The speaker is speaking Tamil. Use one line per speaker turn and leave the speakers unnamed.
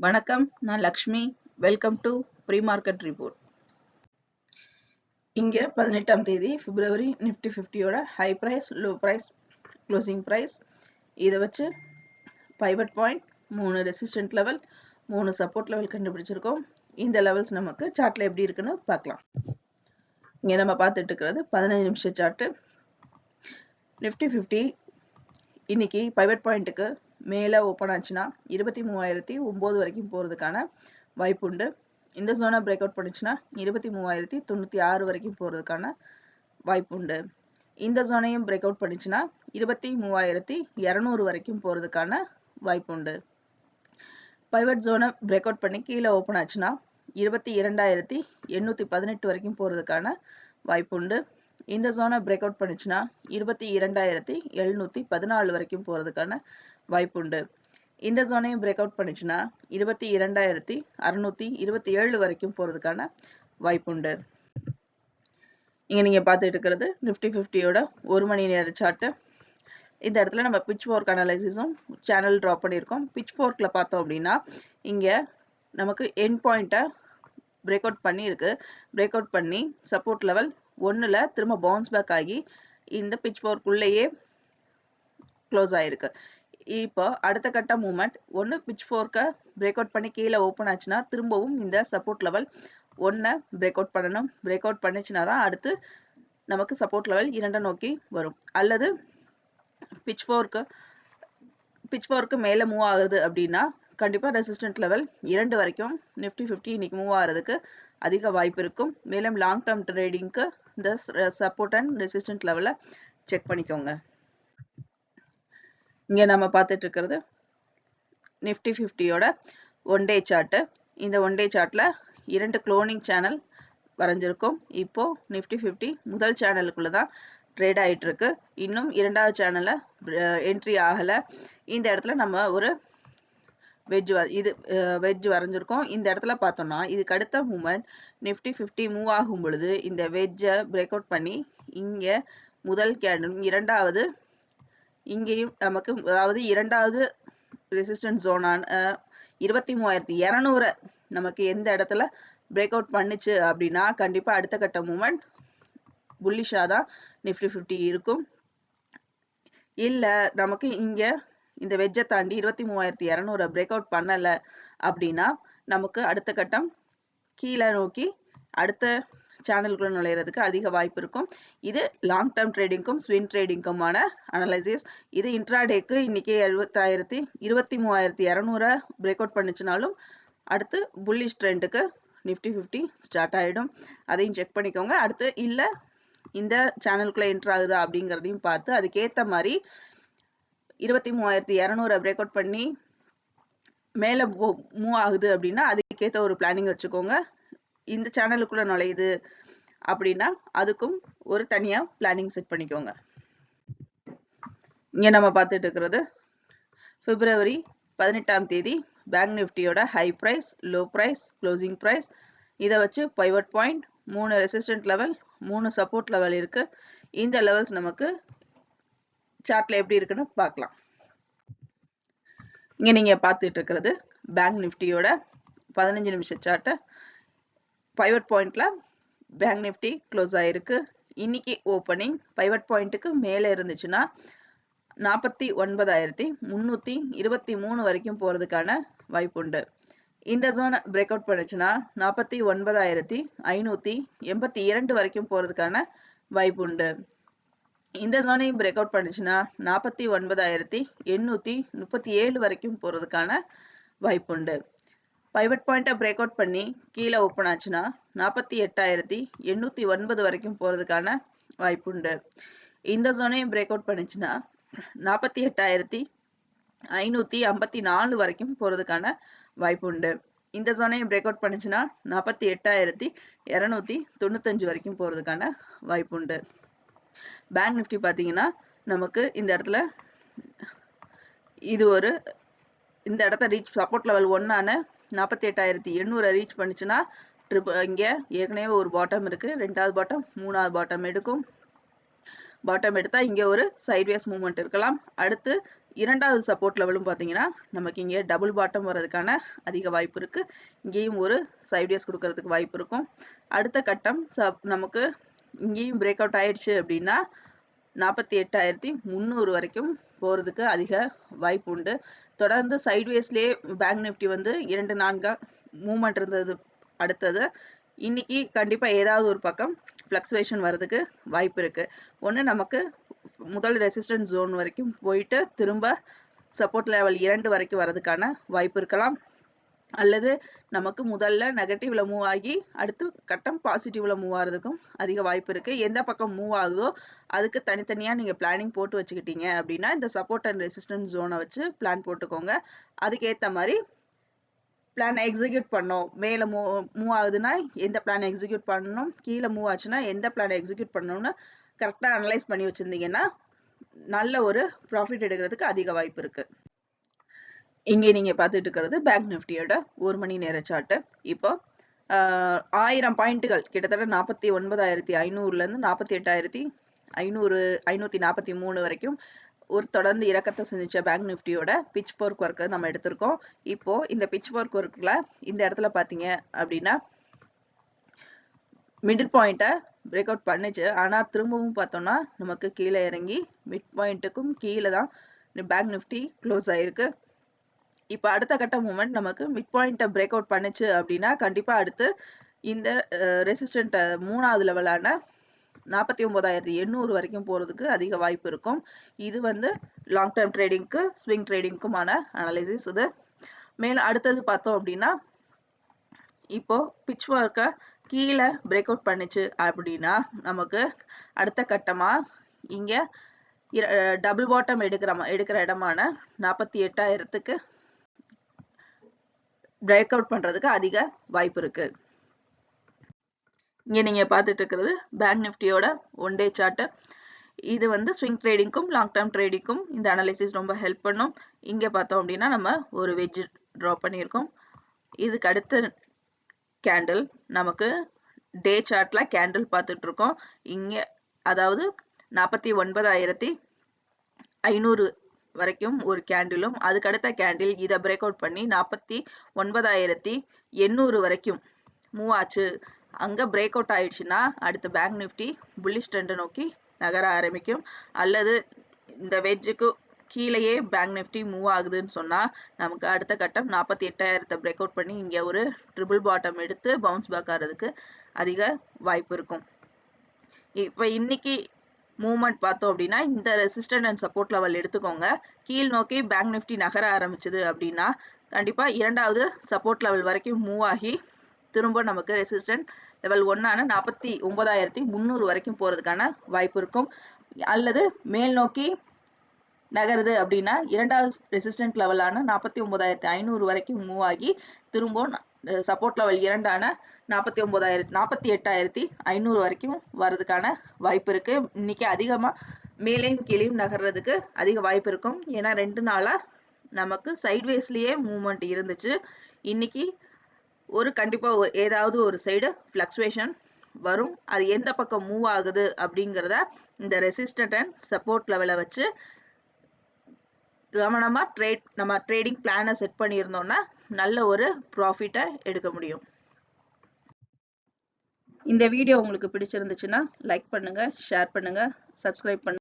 வணக்கம், நான் Lakshmi. Welcome to pre market report. இங்க 18ஆம் தேதி பிப்ரவரி நிஃப்டி 50யோட high price, low price, closing price இதை வச்சு pivot point, 3 resistant level, 3 support level கண்டுபிடிச்சிருக்கோம். இந்த லெவல்ஸ் நமக்கு சார்ட்ல எப்படி இருக்குன்னு பார்க்கலாம். இங்க நம்ம பார்த்துட்டு இருக்கிறது 15 நிமிஷம் சார்ட். நிஃப்டி 50 இன்னைக்கு பைவட் பாயிண்ட்டுக்கு மேலே ஓப்பன் ஆச்சுன்னா 23,009 வரைக்கும் போகிறதுக்கான வாய்ப்பு உண்டு. இந்த ஜோனை பிரேக் அவுட் பண்ணிச்சுன்னா 23,096 வரைக்கும் போகிறதுக்கான வாய்ப்பு உண்டு. இந்த ஜோனையும் பிரேக் அவுட் பண்ணிச்சுன்னா 23,200 வரைக்கும் போகிறதுக்கான வாய்ப்பு உண்டு. பைவட் ஜோனை பிரேக் அவுட் பண்ணி கீழே ஓப்பன் ஆச்சுன்னா 22,818 வரைக்கும் போகிறதுக்கான வாய்ப்பு உண்டு. இந்த ஜோனை பிரேக் அவுட் பண்ணிச்சுன்னா 22,714 வரைக்கும் போகிறதுக்கான வாய்ப்பு உண்டு. இந்த ஜோனையும் பிரேக் அவுட் பண்ணிச்சுன்னா 22,627 வரைக்கும் போகிறதுக்கான வாய்ப்பு உண்டு. இங்கே நீங்கள் பார்த்துட்டு இருக்கிறது நிஃப்டி 50யோட 1 மணி நேர சார்ட்டு. இந்த இடத்துல நம்ம பிட்ச் ஃபோர்க் அனலைசிஸும் சேனல் ட்ராப் பண்ணியிருக்கோம். பிட்ச் ஃபோர்க்கில் பார்த்தோம் அப்படின்னா இங்கே நமக்கு எண்ட் பாயிண்ட்டை பிரேக் அவுட் பண்ணியிருக்கு. பிரேக் அவுட் பண்ணி சப்போர்ட் லெவல் 1ல் திரும்ப பவுன்ஸ் பேக் ஆகி இந்த பிட்ச் ஃபோர்க்குள்ளேயே க்ளோஸ் ஆகிருக்கு. இப்போ அடுத்த கட்ட மூவ்மெண்ட் ஒன்று பிட்ச் ஃபோர்க்கை பிரேக் அவுட் பண்ணி கீழே ஓப்பன் ஆச்சுன்னா திரும்பவும் இந்த சப்போர்ட் லெவல் 1 பிரேக் அவுட் பண்ணணும். பிரேக் அவுட் பண்ணிச்சுன்னா தான் அடுத்து நமக்கு சப்போர்ட் லெவல் 2 நோக்கி வரும். அல்லது பிட்ச் ஃபோர்க்கு மேலே மூவ் ஆகுது அப்படின்னா கண்டிப்பாக ரெசிஸ்டன்ட் லெவல் 2 வரைக்கும் நிஃப்டி 50 இன்னைக்கு மூவ் ஆகிறதுக்கு அதிக வாய்ப்பு இருக்கும். மேலும் லாங் டேர்ம் ட்ரேடிங்க்கு இந்த சப்போர்ட் அண்ட் ரெசிஸ்டன்ட் லெவலை செக் பண்ணிக்கோங்க. இங்கே நம்ம பார்த்துட்டு இருக்கிறது நிஃப்டி 50யோட 1 டே சார்ட்டு. இந்த 1 டே சார்ட்டில் 2 க்ளோனிங் சேனல் வரைஞ்சிருக்கும். இப்போ நிஃப்டி 50 முதல் சேனலுக்குள்ள தான் ட்ரேட் ஆகிட்டு இருக்கு. இன்னும் 2வது சேனலில் என்ட்ரி ஆகலை. இந்த இடத்துல நம்ம ஒரு வெஜ் வரைஞ்சிருக்கோம். இந்த இடத்துல பார்த்தோம்னா இதுக்கு அடுத்த மூவ்மெண்ட் நிஃப்டி 50 மூவ் ஆகும் பொழுது இந்த வெஜ்ஜை பிரேக் அவுட் பண்ணி இங்கே முதல் கேண்டில், 2வது இங்கேயும் நமக்கு, அதாவது 2வது ரெசிஸ்டன்ஸ் ஜோனான 23,200 நமக்கு எந்த இடத்துல பிரேக் அவுட் பண்ணுச்சு அப்படின்னா கண்டிப்பாக அடுத்த கட்ட மூவ்மெண்ட் புல்லிஷாக தான் நிஃப்டி 50 இருக்கும். இல்லை நமக்கு இங்கே இந்த வெஜ்ஜை தாண்டி 23,200 பிரேக் அவுட் பண்ணலை அப்படின்னா நமக்கு அடுத்த கட்டம் கீழே நோக்கி அடுத்த சேனலுக்குள்ள நுழையிறதுக்கு அதிக வாய்ப்பு இருக்கும். இது லாங் டேர்ம் ட்ரேடிங்க்கும் ஸ்விங் ட்ரேடிங்க்குமான அனலைசிஸ். இது இன்ட்ராடேக்கு இன்னைக்கு 23,200 பிரேக் அவுட் பண்ணிச்சுனாலும் அடுத்து புல்லிஷ் ட்ரெண்டுக்கு நிஃப்டி 50 ஸ்டார்ட் ஆகிடும். அதையும் செக் பண்ணிக்கோங்க. அடுத்து இல்லை இந்த சேனலுக்குள்ள என்ட்ரு ஆகுதா அப்படிங்கிறதையும் பார்த்து அதுக்கேற்ற மாதிரி 23,200 பிரேக் அவுட் பண்ணி மேலே மூவ் ஆகுது அப்படின்னா அதுக்கேற்ற ஒரு பிளானிங் வச்சுக்கோங்க. இந்த சேனலுக்குள்ள நுழையுது அப்படின்னா அதுக்கும் ஒரு தனியாக பிளானிங் செட் பண்ணிக்கோங்க. இங்கே நம்ம பார்த்துட்டு இருக்கிறது பிப்ரவரி 18ஆம் தேதி பேங்க் நிஃப்டியோட high price, low price, closing price இதை வச்சு pivot point, 3 resistant level, 3 support level இருக்கு. இந்த லெவல்ஸ் நமக்கு சார்ட்ல எப்படி இருக்குன்னு பார்க்கலாம். இங்கே நீங்கள் பார்த்துட்டு இருக்கிறது பேங்க் நிஃப்டியோட 15 நிமிஷம் சார்ட்டு. பைவட் பாயிண்ட்ல பேங்க் நிஃப்டி க்ளோஸ் ஆயிருக்கு. இன்னைக்கு ஓப்பனிங் பைவட் பாயிண்ட்டுக்கு மேலே இருந்துச்சுன்னா 49,323 வரைக்கும் போகிறதுக்கான வாய்ப்பு உண்டு. இந்த ஜோனை பிரேக் அவுட் பண்ணுச்சுன்னா 49,582 வரைக்கும் போகிறதுக்கான வாய்ப்பு உண்டு. இந்த ஜோனையும் பிரேக் அவுட் பண்ணுச்சுன்னா 49,837 வரைக்கும் போகிறதுக்கான வாய்ப்பு உண்டு. பைவட் பாயிண்ட்டை பிரேக் அவுட் பண்ணி கீழே ஓப்பன் ஆச்சுன்னா 48,809 வரைக்கும் போகிறதுக்கான வாய்ப்பு உண்டு. இந்த ஜோனையும் பிரேக் அவுட் பண்ணுச்சுன்னா 48,554 வரைக்கும் போகிறதுக்கான வாய்ப்பு உண்டு. இந்த ஜோனையும் பிரேக் அவுட் பண்ணுச்சுன்னா 48,295 வரைக்கும் போகிறதுக்கான வாய்ப்பு உண்டு. பேங்க் நிஃப்டி பார்த்தீங்கன்னா நமக்கு இந்த இடத்துல இந்த இடத்த ரீச் சப்போர்ட் லெவல் 1ஆன 48,800 ரீச் பண்ணிச்சுன்னா இங்கே ஏற்கனவே ஒரு பாட்டம் இருக்கு. 2வது பாட்டம், 3வது பாட்டம் எடுக்கும். பாட்டம் எடுத்தா இங்கே ஒரு சைட்வேஸ் மூவ்மெண்ட் இருக்கலாம். அடுத்து இரண்டாவது சப்போர்ட் லெவலும் பார்த்தீங்கன்னா நமக்கு இங்கே டபுள் பாட்டம் வர்றதுக்கான அதிக வாய்ப்பு இருக்கு. இங்கேயும் ஒரு சைட்வேஸ் கொடுக்கறதுக்கு வாய்ப்பு இருக்கும். அடுத்த கட்டம் நமக்கு இங்கேயும் பிரேக் அவுட் ஆயிடுச்சு அப்படின்னா 48,300 வரைக்கும் போறதுக்கு அதிக வாய்ப்பு உண்டு. தொடர்ந்து சைட்வேஸ்லயே பேங்க் நிஃப்டி வந்து 2-4 மூவ்மெண்ட் இருந்தது. அடுத்தது இன்னைக்கு கண்டிப்பா ஏதாவது ஒரு பக்கம் ஃபிளக்சுவேஷன் வர்றதுக்கு வாய்ப்பு இருக்கு. ஒன்று நமக்கு முதல் ரெசிஸ்டன்ஸ் ஜோன் வரைக்கும் போயிட்டு திரும்ப சப்போர்ட் லெவல் 2 வரைக்கும் வர்றதுக்கான வாய்ப்பு இருக்கலாம். அல்லது நமக்கு முதல்ல நெகட்டிவ்ல மூவ் ஆகி அடுத்து கட்டம் பாசிட்டிவ்ல மூவ் ஆகிறதுக்கும் அதிக வாய்ப்பு இருக்கு. எந்த பக்கம் மூவ் ஆகுதோ அதுக்கு தனித்தனியா நீங்க பிளானிங் போட்டு வச்சுக்கிட்டீங்க அப்படின்னா இந்த சப்போர்ட் அண்ட் ரெசிஸ்டன்ஸ் ஜோனை வச்சு பிளான் போட்டுக்கோங்க. அதுக்கேற்ற மாதிரி பிளான் எக்ஸிக்யூட் பண்ணோம். மேலே மூவ் ஆகுதுன்னா எந்த பிளான் எக்ஸிக்யூட் பண்ணணும், கீழே மூவ் ஆச்சுன்னா எந்த பிளான் எக்ஸிக்யூட் பண்ணணும்னு கரெக்டாக அனலைஸ் பண்ணி வச்சிருந்தீங்கன்னா நல்ல ஒரு ப்ராஃபிட் எடுக்கிறதுக்கு அதிக வாய்ப்பு இருக்கு. இங்கே நீங்க பார்த்துட்டு இருக்கிறது பேங்க் நிஃப்டியோட 1 மணி நேர சார்ட். இப்போ 1000 பாயிண்ட்டுகள் கிட்டத்தட்ட 49,500ல இருந்து 48,543 வரைக்கும் ஒரு தொடர்ந்து இறக்கத்தை செஞ்ச பேங்க் நிஃப்டியோட பிட்ச் ஃபோர்க் ஒர்க்கை நம்ம எடுத்திருக்கோம். இப்போ இந்த பிட்ச் ஃபோர்க் ஒர்க்ல இந்த இடத்துல பாத்தீங்க அப்படின்னா மிடில் பாயிண்ட்டை பிரேக் அவுட் பண்ணுச்சு. ஆனா திரும்பவும் பார்த்தோம்னா நமக்கு கீழே இறங்கி மிட் பாயிண்ட்டுக்கும் கீழே தான் பேங்க் நிஃப்டி க்ளோஸ் ஆயிருக்கு. இப்போ அடுத்த கட்ட மூவ்மெண்ட் நமக்கு மிட் பாயிண்ட்டை பிரேக் அவுட் பண்ணுச்சு அப்படின்னா கண்டிப்பா அடுத்து இந்த ரெசிஸ்டன்ட் 3வது லெவலான 49,800 வரைக்கும் போறதுக்கு அதிக வாய்ப்பு இருக்கும். இது வந்து லாங் டேர்ம் ட்ரேடிங்க்கு ஸ்விங் ட்ரேடிங்க்குமான அனாலிசிஸ். இது மேல அடுத்தது பார்த்தோம் அப்படின்னா இப்போ பிட்ச் ஒர்க்கை கீழே பிரேக் அவுட் பண்ணுச்சு அப்படின்னா நமக்கு அடுத்த கட்டமா இங்க டபுள் பாட்டம் எடுக்கிற இடமான 48,000க்கு பிரேக் அவுட் பண்றதுக்கு அதிக வாய்ப்பு இருக்கு. இங்க நீங்க பார்த்துட்டு இருக்கிறது பேங்க் நிஃப்டியோட 1 டே சார்ட். இது வந்து ஸ்விங் ட்ரேடிங்க்கும் லாங் டேர்ம் ட்ரேடிங்க்கும் இந்த அனாலிசிஸ் ரொம்ப ஹெல்ப் பண்ணும். இங்க பார்த்தோம் அப்படின்னா நம்ம ஒரு வெட்ஜ் டிரா பண்ணியிருக்கோம். இதுக்கு அடுத்த கேண்டில் நமக்கு டே சார்ட்ல கேண்டில் பார்த்துட்டு இருக்கோம். இங்க அதாவது 49,500 வரைக்கும் ஒரு கேண்டிலும் அதுக்கு அடுத்த கேண்டில் இதை பிரேக் அவுட் பண்ணி 49,800 வரைக்கும் மூவ் ஆச்சு. அங்க பிரேக் அவுட் ஆயிடுச்சுன்னா அடுத்து பேங்க் நிஃப்டி புல்லிஷ் ட்ரெண்டை நோக்கி நகர ஆரம்பிக்கும். அல்லது இந்த வெட்ஜுக்கு கீழேயே பேங்க் நிஃப்டி மூவ் ஆகுதுன்னு சொன்னா நமக்கு அடுத்த கட்டம் 48,000 பிரேக் அவுட் பண்ணி இங்க ஒரு ட்ரிபிள் பாட்டம் எடுத்து பவுன்ஸ் பேக் ஆகிறதுக்கு அதிக வாய்ப்பு இருக்கும். இப்ப இன்னைக்கு மூவ்மெண்ட் பார்த்தோம் அப்படின்னா இந்த ரெசிஸ்டன்ட் அண்ட் சப்போர்ட் லெவல் எடுத்துக்கோங்க. கீழ் நோக்கி பேங்க் நிஃப்டி நகர ஆரம்பிச்சது அப்படின்னா கண்டிப்பா இரண்டாவது சப்போர்ட் லெவல் வரைக்கும் மூவ் ஆகி திரும்ப நமக்கு ரெசிஸ்டன்ட் லெவல் 1ஆன 49,300 வரைக்கும் போறதுக்கான வாய்ப்பு இருக்கும். அல்லது மேல் நோக்கி நகருது அப்படின்னா இரண்டாவது ரெசிஸ்டன்ட் லெவலான 49,500 வரைக்கும் மூவ் ஆகி திரும்ப சப்போர்ட் லெவல் 2ஆன 48,500 வரைக்கும் வர்றதுக்கான வாய்ப்பு இருக்கு. இன்னைக்கு அதிகமா மேலேயும் கீழேயும் நகர்றதுக்கு அதிக வாய்ப்பு இருக்கும். ஏன்னா 2 நாளா நமக்கு சைட்வேஸ்லயே மூவ்மெண்ட் இருந்துச்சு. இன்னைக்கு கண்டிப்பா ஏதாவது ஒரு சைடு ஃபிளக்சுவேஷன் வரும். அது எந்த பக்கம் மூவ் ஆகுது அப்படிங்கிறத இந்த ரெசிஸ்டன்ட் அண்ட் சப்போர்ட் லெவலை வச்சு கவனமா நம்ம ட்ரேடிங் பிளானை செட் பண்ணியிருந்தோம்னா நல்ல ஒரு ப்ராஃபிட்டை எடுக்க முடியும். இந்த வீடியோ உங்களுக்கு பிடிச்சிருந்துச்சுன்னா லைக் பண்ணுங்க, ஷேர் பண்ணுங்க, சப்ஸ்கிரைப் பண்ணுங்க.